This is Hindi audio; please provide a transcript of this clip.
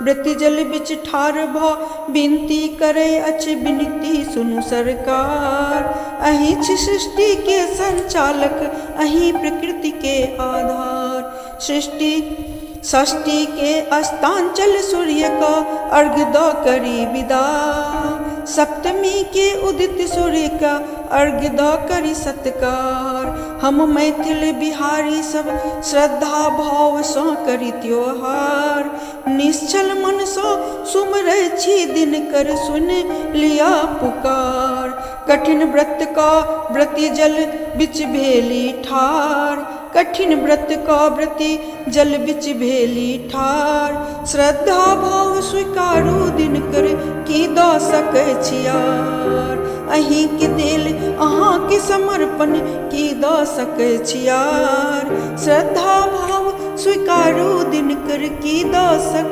व्रति जल बिच ठार भा बिनती करे अच बिनती सुनु सरकार। अहीं छ सृष्टि के संचालक, अहीं प्रकृति के आधार। सृष्टि षष्ठी के अस्तांचल सूर्य का अर्घ दो करी विदा। सप्तमी के उदित सूर्य का अर्घ दो करी सत्कार। हम मैथिल बिहारी सब श्रद्धा भाव सो करी त्योहार। निश्चल मन सो सुमरै छी दिनकर सुन लिया पुकार। कठिन व्रत का व्रति जल बिच भेली ठार। कठिन व्रत का व्रति जल बिच भेली ठार। श्रद्धा भाव स्वीकारू दिनकर की दो सकै छियार। अहीं के दिल अहाँ के समर्पण की दो सकै छियार। श्रद्धा भाव स्वीकारू दिनकर की दो सकै